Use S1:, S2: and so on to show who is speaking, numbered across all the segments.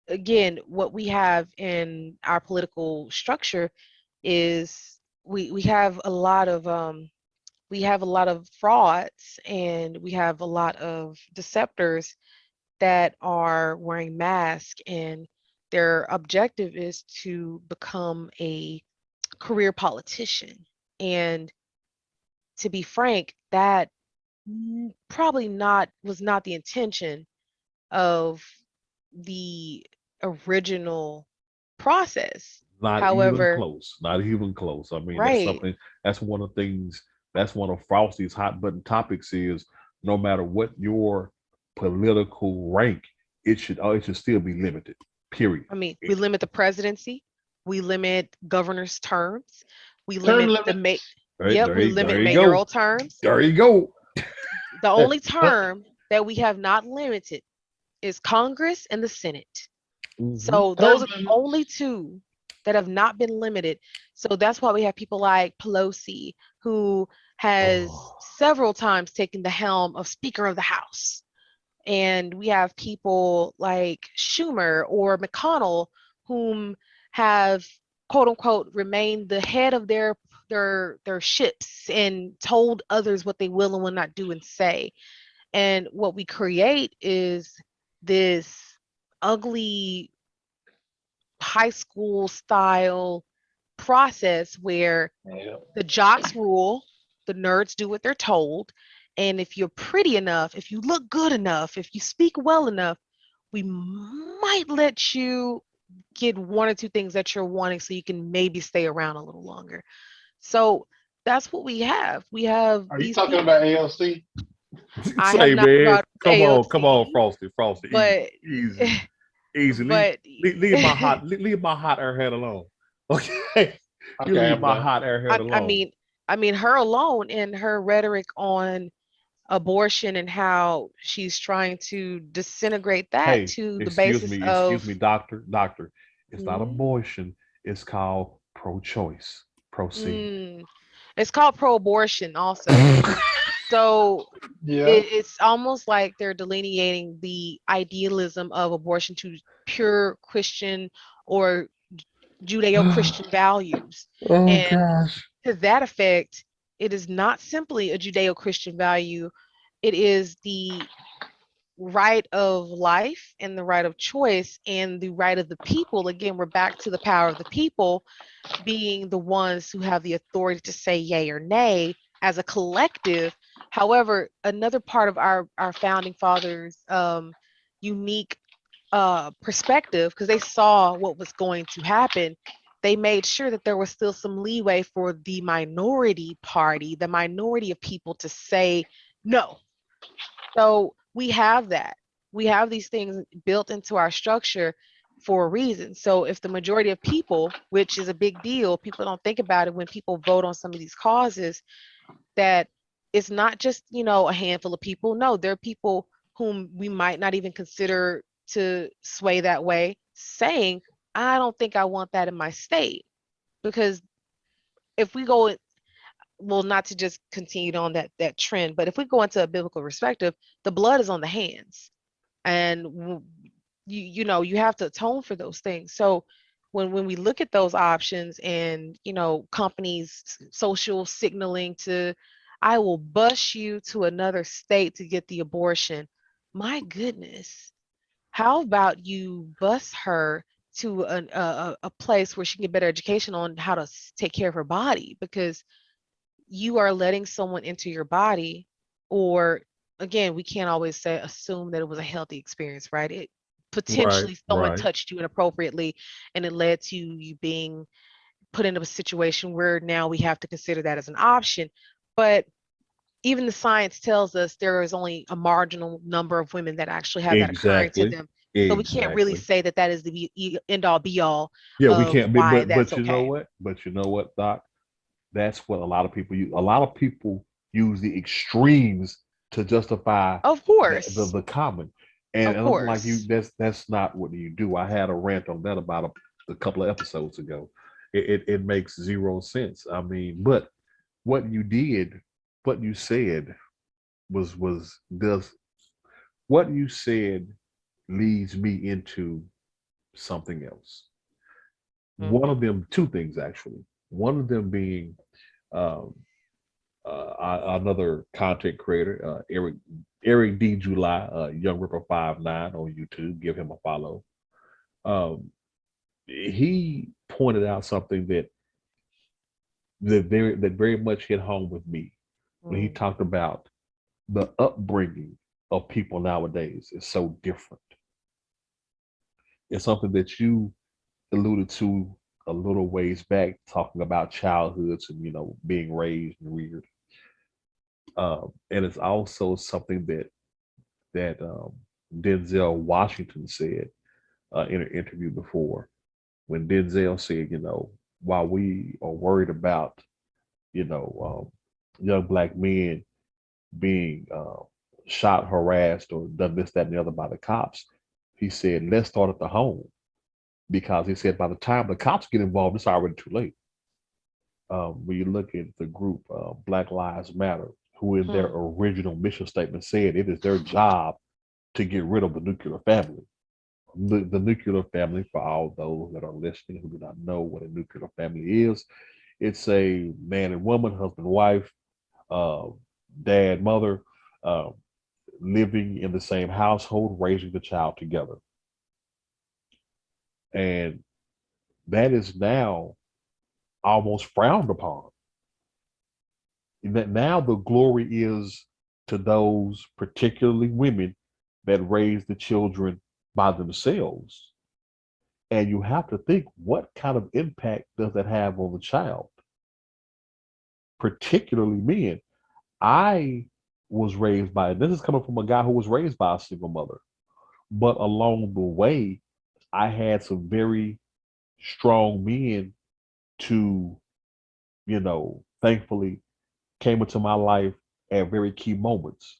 S1: again, what we have in our political structure is we have a lot of frauds, and we have a lot of deceptors that are wearing masks, and their objective is to become a career politician. And to be frank, that probably not was not the intention of the original process.
S2: Not even
S1: However,
S2: close. Not even close. I mean, that's
S1: right.
S2: something. That's one of the things. That's one of Frosty's hot button topics. Is no matter what your political rank, it should still be limited. Period.
S1: I mean, we limit the presidency, we limit governors' terms, we
S3: Term
S1: limit the ma-
S3: limits.
S2: Right
S1: yep,
S2: there,
S1: we limit
S2: there you go.
S1: mayoral terms.
S2: There you go.
S1: The only term that we have not limited is Congress and the Senate.
S2: Hmm.
S1: So
S3: Term
S1: those are the
S3: limits.
S1: only two that have not been limited. So that's why we have people like Pelosi, who has
S2: Oh,
S1: several times taken the helm of Speaker of the House. And we have people like Schumer or McConnell, whom have quote unquote remained the head of their ships and told others what they will and will not do and say. And what we create is this ugly high school style process where
S3: Yeah.
S1: the jocks rule, the nerds do what they're told, and if you're pretty enough, if you look good enough, if you speak well enough, we might let you get one or two things that you're wanting so you can maybe stay around a little longer. So that's what we have. We have
S3: Are you
S1: these
S3: talking
S1: people.
S3: about ALC?
S1: I have
S2: say,
S1: not
S2: man,
S1: brought
S2: come on,
S1: AOC,
S2: Frosty, Frosty,
S1: but
S2: easy, easy.
S1: but
S2: Leave my hot airhead alone. Okay, you
S3: Okay,
S2: leave
S3: I'm
S2: my
S3: done.
S2: hot airhead
S1: I, I
S2: alone.
S1: mean, I mean, her alone and her rhetoric on abortion and how she's trying to disintegrate that
S2: Hey,
S1: to the basis
S2: excuse
S1: of
S2: me, doctor. It's not
S1: mm,
S2: abortion. It's called pro-choice. Proceed.
S1: mm, it's called pro-abortion also. So
S3: Yeah.
S1: it's almost like they're delineating the idealism of abortion to pure Christian or Judeo-Christian values.
S2: Oh
S1: And
S2: gosh.
S1: to that effect, it is not simply a Judeo-Christian value. It is the right of life and the right of choice and the right of the people. Again, we're back to the power of the people being the ones who have the authority to say yay or nay as a collective. However, another part of our founding fathers' unique perspective, because they saw what was going to happen, they made sure that there was still some leeway for the minority party, the minority of people to say no. So we have that. We have these things built into our structure for a reason. So if the majority of people, which is a big deal, people don't think about it when people vote on some of these causes, that it's not just, a handful of people. No, there are people whom we might not even consider to sway that way, saying, I don't think I want that in my state. Because if we go, well, not to just continue on that trend, but if we go into a biblical perspective, the blood is on the hands, and you have to atone for those things. So when we look at those options and companies social signaling to, I will bus you to another state to get the abortion. My goodness, how about you bus her to a place where she can get better education on how to take care of her body, because you are letting someone into your body, or again, we can't always say assume that it was a healthy experience, right? It
S2: Right,
S1: potentially someone
S2: right.
S1: touched you inappropriately and it led to you being put into a situation where now we have to consider that as an option. But even the science tells us there is only a marginal number of women that actually have that occurring to
S2: Exactly.
S1: them. So we can't really
S2: Exactly.
S1: say that that is the end all be all
S2: Yeah, we
S1: of
S2: can't be,
S1: why that's
S2: you know
S1: okay.
S2: what? But you know what, Doc? That's what a lot of people use. A lot of people use the extremes to justify
S1: Of course.
S2: the common.
S1: Of
S2: And I'm like you,
S1: course.
S2: that's not what you do. I had a rant on that about a couple of episodes ago. It makes zero sense. I mean, but what you did, what you said was does what you said leads me into something else. One of
S1: Mm-hmm.
S2: them, two things actually. One of them being um, another content creator, Eric D. July, Young Ripper 59 on YouTube. Give him a follow. Um, he pointed out something that very much hit home with me when he
S1: Mm.
S2: talked about the upbringing of people nowadays is so different. It's something that you alluded to a little ways back, talking about childhoods and being raised and reared. And it's also something that Denzel Washington said in an interview before, when Denzel said, while we are worried about young black men being shot, harassed, or done this, that, and the other by the cops, he said, let's start at the home, because he said by the time the cops get involved, it's already too late. When you look at the group Black Lives Matter, who in their
S1: Hmm.
S2: original mission statement said it is their job to get rid of the nuclear family. The nuclear family, for all those that are listening who do not know what a nuclear family is, it's a man and woman, husband, wife, uh, dad, mother, uh, living in the same household, raising the child together. And that is now almost frowned upon. That now the glory is to those, particularly women, that raise the children by themselves. And you have to think, what kind of impact does that have on the child, particularly men? I was raised by, this is coming from a guy who was raised by a single mother, but along the way, I had some very strong men to, thankfully came into my life at very key moments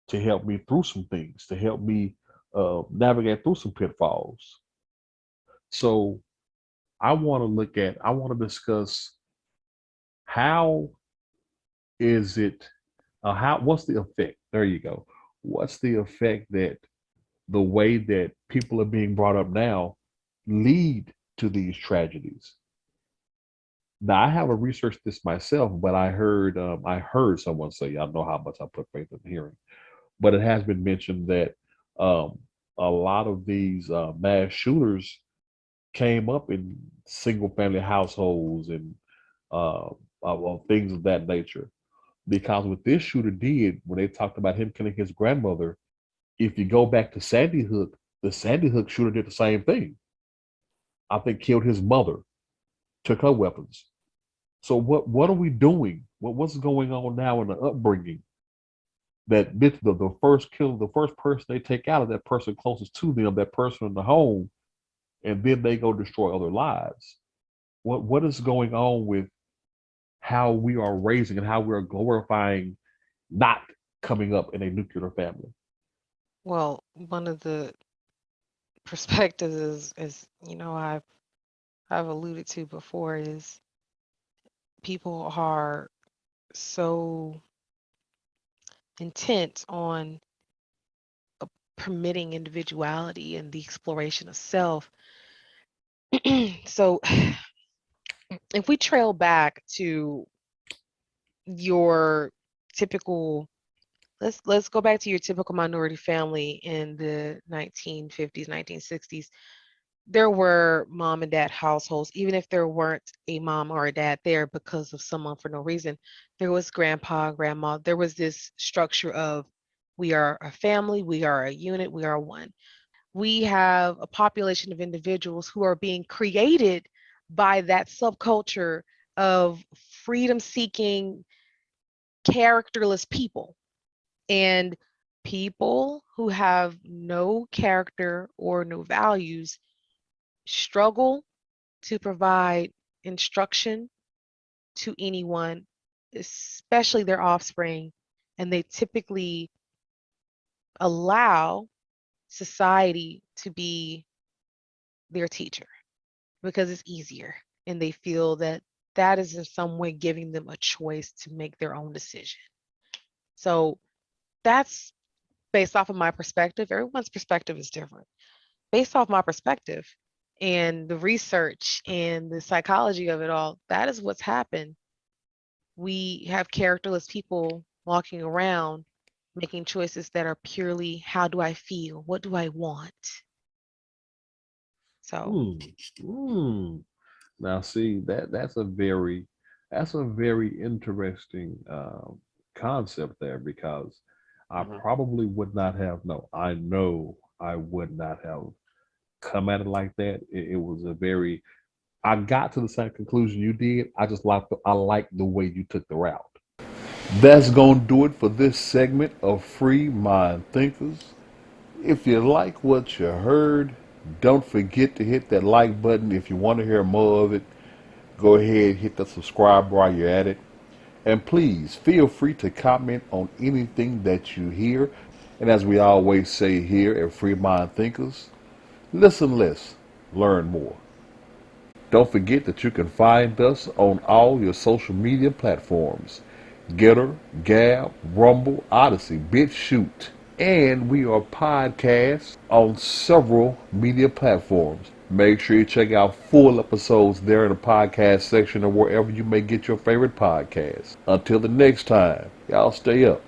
S2: to help me through some things, to help me navigate through some pitfalls. So I want to discuss how is it, what's the effect? There you go. What's the effect that the way that people are being brought up now lead to these tragedies? Now I haven't researched this myself, but I heard someone say, I know how much I put faith in hearing, but it has been mentioned that um, a lot of these mass shooters came up in single family households and uh, things of that nature. Because what this shooter did when they talked about him killing his grandmother, if you go back to Sandy Hook, the Sandy Hook shooter did the same thing. I think killed his mother, took her weapons. So what are we doing? What's going on now in the upbringing? That the first kill, the first person they take out of that person closest to them, that person in the home, and then they go destroy other lives. What is going on with how we are raising and how we are glorifying not coming up in a nuclear family?
S1: Well, one of the perspectives is I've alluded to before is people are so intent on permitting individuality and the exploration of self. So if we trail back to your typical, let's go back to your typical minority family in the 1950s, 1960s. There were mom and dad households, even if there weren't a mom or a dad there because of someone for no reason. There was grandpa, grandma. There was this structure of we are a family, we are a unit, we are one. We have a population of individuals who are being created by that subculture of freedom seeking, characterless people. And people who have no character or no values struggle to provide instruction to anyone, especially their offspring. And they typically allow society to be their teacher because it's easier. And they feel that that is in some way giving them a choice to make their own decision. So that's based off of my perspective. Everyone's perspective is different. based off my perspective and the research and the psychology of it all, that is what's happened. We have characterless people walking around making choices that are purely how do I feel? What do I want? So,
S2: Hmm. Hmm. Now, see that's a very interesting concept there because I
S3: Hmm.
S2: probably would not have no. I know I would not have come at it like that. It was a very. I got to the same conclusion you did. I like the way you took the route. That's gonna do it for this segment of Free Mind Thinkers. If you like what you heard, don't forget to hit that like button. If you want to hear more of it, go ahead, hit the subscribe while you're at it. And please feel free to comment on anything that you hear. And as we always say here at Free Mind Thinkers, listen less, learn more. Don't forget that you can find us on all your social media platforms: Getter, Gab, Rumble, Odyssey, BitChute. And we are podcasts on several media platforms. Make sure you check out full episodes there in the podcast section or wherever you may get your favorite podcasts. Until the next time, y'all stay up.